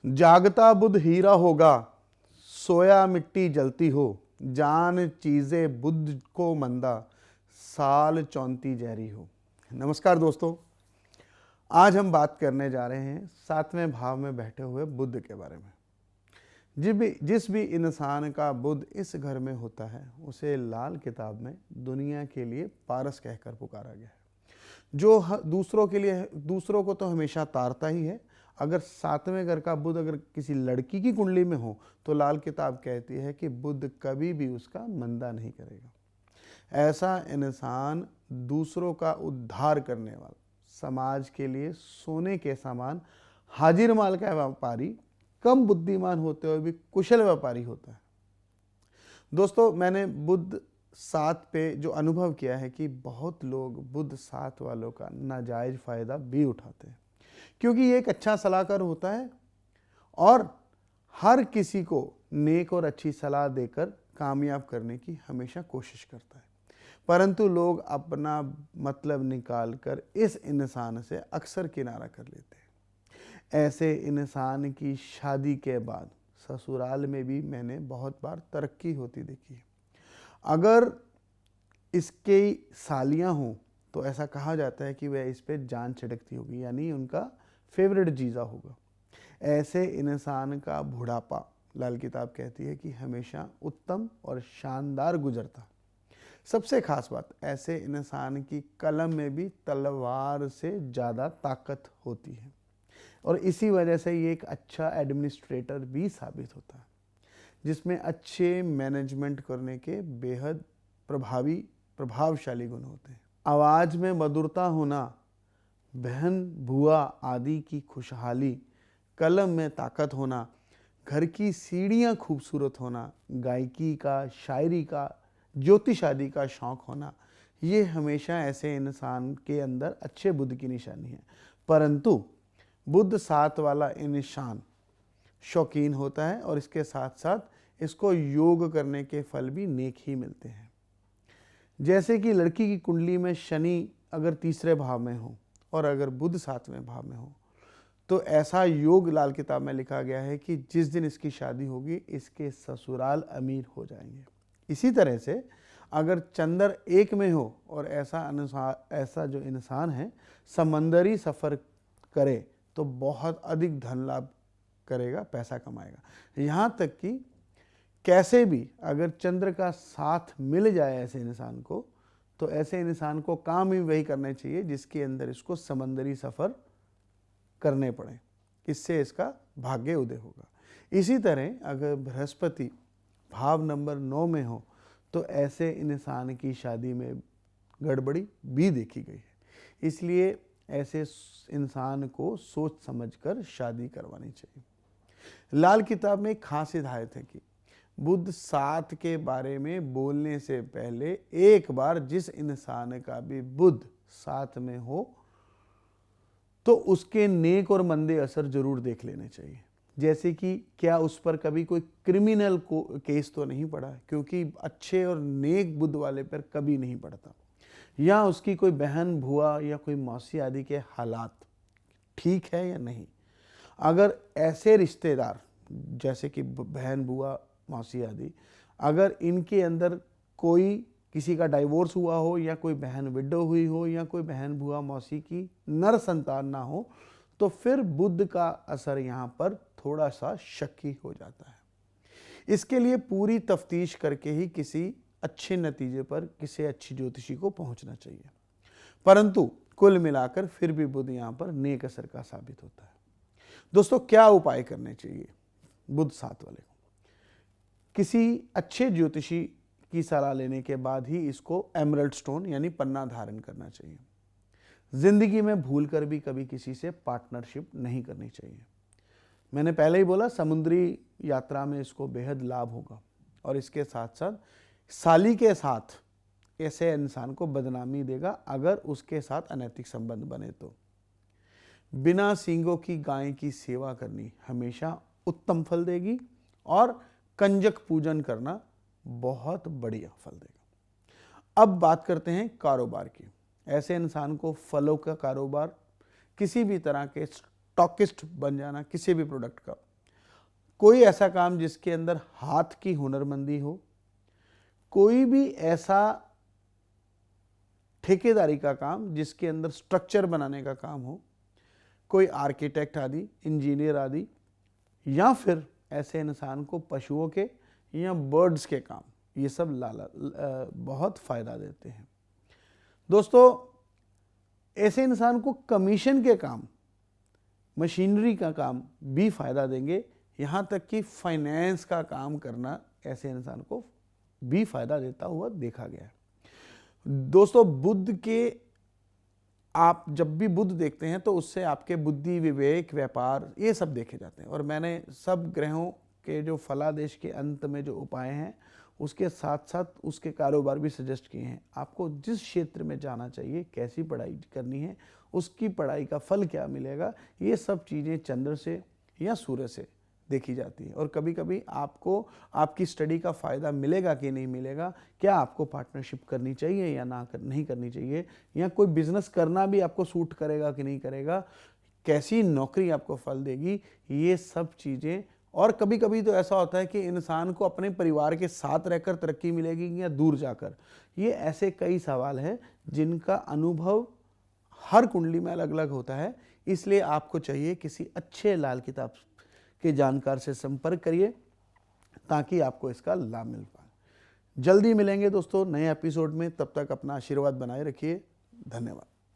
जागता बुध हीरा होगा, सोया मिट्टी जलती हो। जान चीज़ें बुध को मंदा, साल चौंती जहरी हो। नमस्कार दोस्तों, आज हम बात करने जा रहे हैं 7वें भाव में बैठे हुए बुध के बारे में। जिस भी इंसान का बुध इस घर में होता है उसे लाल किताब में दुनिया के लिए पारस कहकर पुकारा गया है। जो दूसरों को तो हमेशा तारता ही है। अगर 7वें घर का बुध अगर किसी लड़की की कुंडली में हो तो लाल किताब कहती है कि बुध कभी भी उसका मंदा नहीं करेगा। ऐसा इंसान दूसरों का उद्धार करने वाला, समाज के लिए सोने के समान हाजिर माल का व्यापारी, कम बुद्धिमान होते हुए भी कुशल व्यापारी होता है। दोस्तों, मैंने बुध 7 पे जो अनुभव किया है कि बहुत लोग बुध 7 वालों का नाजायज फ़ायदा भी उठाते हैं, क्योंकि ये एक अच्छा सलाहकार होता है और हर किसी को नेक और अच्छी सलाह देकर कामयाब करने की हमेशा कोशिश करता है। परंतु लोग अपना मतलब निकालकर इस इंसान से अक्सर किनारा कर लेते हैं। ऐसे इंसान की शादी के बाद ससुराल में भी मैंने बहुत बार तरक्की होती देखी है। अगर इसके सालियाँ हों तो ऐसा कहा जाता है कि वह इस पे जान छिड़कती होगी, यानी उनका फेवरेट जीजा होगा। ऐसे इंसान का बुढ़ापा लाल किताब कहती है कि हमेशा उत्तम और शानदार गुजरता। सबसे खास बात, ऐसे इंसान की कलम में भी तलवार से ज़्यादा ताकत होती है और इसी वजह से ये एक अच्छा एडमिनिस्ट्रेटर भी साबित होता है, जिसमें अच्छे मैनेजमेंट करने के बेहद प्रभावशाली गुण होते हैं। आवाज़ में मधुरता होना, बहन बुआ आदि की खुशहाली, कलम में ताकत होना, घर की सीढ़ियाँ खूबसूरत होना, गायकी का, शायरी का, ज्योतिष आदि का शौक़ होना, ये हमेशा ऐसे इंसान के अंदर अच्छे बुध की निशानी है। परंतु बुध 7 वाला इंसान शौकीन होता है और इसके साथ साथ इसको योग करने के फल भी नेक ही मिलते हैं। जैसे कि लड़की की कुंडली में शनि अगर 3रे भाव में हो और अगर बुध 7वें भाव में हो तो ऐसा योग लाल किताब में लिखा गया है कि जिस दिन इसकी शादी होगी इसके ससुराल अमीर हो जाएंगे। इसी तरह से अगर चंद्र 1 में हो और ऐसा जो इंसान है समंदरी सफ़र करे तो बहुत अधिक धन लाभ करेगा, पैसा कमाएगा। यहाँ तक कि कैसे भी अगर चंद्र का साथ मिल जाए ऐसे इंसान को तो ऐसे इंसान को काम ही वही करना चाहिए जिसके अंदर इसको समंदरी सफ़र करने पड़े, इससे इसका भाग्य उदय होगा। इसी तरह अगर बृहस्पति भाव नंबर 9 में हो तो ऐसे इंसान की शादी में गड़बड़ी भी देखी गई है। इसलिए ऐसे इंसान को सोच समझकर शादी करवानी चाहिए। लाल किताब में एक खास हिदायत है कि बुध 7 के बारे में बोलने से पहले एक बार जिस इंसान का भी बुध 7 में हो तो उसके नेक और मंदे असर जरूर देख लेने चाहिए। जैसे कि क्या उस पर कभी कोई क्रिमिनल केस तो नहीं पड़ा, क्योंकि अच्छे और नेक बुध वाले पर कभी नहीं पड़ता, या उसकी कोई बहन बुआ या कोई मौसी आदि के हालात ठीक है या नहीं। अगर ऐसे रिश्तेदार जैसे कि बहन बुआ मौसी आदि, अगर इनके अंदर कोई किसी का डाइवोर्स हुआ हो या कोई बहन विडो हुई हो या कोई बहन बुआ मौसी की नर संतान ना हो तो फिर बुध का असर यहाँ पर थोड़ा सा शक्की हो जाता है। इसके लिए पूरी तफ्तीश करके ही किसी अच्छे नतीजे पर किसी अच्छी ज्योतिषी को पहुंचना चाहिए। परंतु कुल मिलाकर फिर भी बुध यहाँ पर नेक असर का साबित होता है। दोस्तों, क्या उपाय करने चाहिए बुध 7 वाले को? किसी अच्छे ज्योतिषी की सलाह लेने के बाद ही इसको एमरल्ड स्टोन यानी पन्ना धारण करना चाहिए। जिंदगी में भूल कर भी कभी किसी से पार्टनरशिप नहीं करनी चाहिए। मैंने पहले ही बोला, समुद्री यात्रा में इसको बेहद लाभ होगा और इसके साथ साथ साली के साथ ऐसे इंसान को बदनामी देगा अगर उसके साथ अनैतिक संबंध बने तो। बिना सींगों की गाय की सेवा करनी हमेशा उत्तम फल देगी और कंजक पूजन करना बहुत बढ़िया फल देगा। अब बात करते हैं कारोबार की। ऐसे इंसान को फलों का कारोबार, किसी भी तरह के स्टॉकिस्ट बन जाना किसी भी प्रोडक्ट का, कोई ऐसा काम जिसके अंदर हाथ की हुनरमंदी हो, कोई भी ऐसा ठेकेदारी का काम जिसके अंदर स्ट्रक्चर बनाने का काम हो, कोई आर्किटेक्ट आदि, इंजीनियर आदि, या फिर ऐसे इंसान को पशुओं के या बर्ड्स के काम, ये सब बहुत फ़ायदा देते हैं। दोस्तों, ऐसे इंसान को कमीशन के काम, मशीनरी का काम भी फ़ायदा देंगे, यहाँ तक कि फाइनेंस का काम करना ऐसे इंसान को भी फ़ायदा देता हुआ देखा गया है। दोस्तों, बुध के आप जब भी बुध देखते हैं तो उससे आपके बुद्धि, विवेक, व्यापार, ये सब देखे जाते हैं। और मैंने सब ग्रहों के जो फलादेश के अंत में जो उपाय हैं उसके साथ साथ उसके कारोबार भी सजेस्ट किए हैं। आपको जिस क्षेत्र में जाना चाहिए, कैसी पढ़ाई करनी है, उसकी पढ़ाई का फल क्या मिलेगा, ये सब चीज़ें चंद्र से या सूर्य से देखी जाती है। और कभी कभी आपको आपकी स्टडी का फ़ायदा मिलेगा कि नहीं मिलेगा, क्या आपको पार्टनरशिप करनी चाहिए या नहीं करनी चाहिए, या कोई बिजनेस करना भी आपको सूट करेगा कि नहीं करेगा, कैसी नौकरी आपको फल देगी, ये सब चीज़ें। और कभी कभी तो ऐसा होता है कि इंसान को अपने परिवार के साथ रहकर तरक्की मिलेगी या दूर जाकर, ये ऐसे कई सवाल हैं जिनका अनुभव हर कुंडली में अलग अलग होता है। इसलिए आपको चाहिए किसी अच्छे लाल किताब के जानकार से संपर्क करिए ताकि आपको इसका लाभ मिल पाए। जल्दी मिलेंगे दोस्तों नए एपिसोड में, तब तक अपना आशीर्वाद बनाए रखिए। धन्यवाद।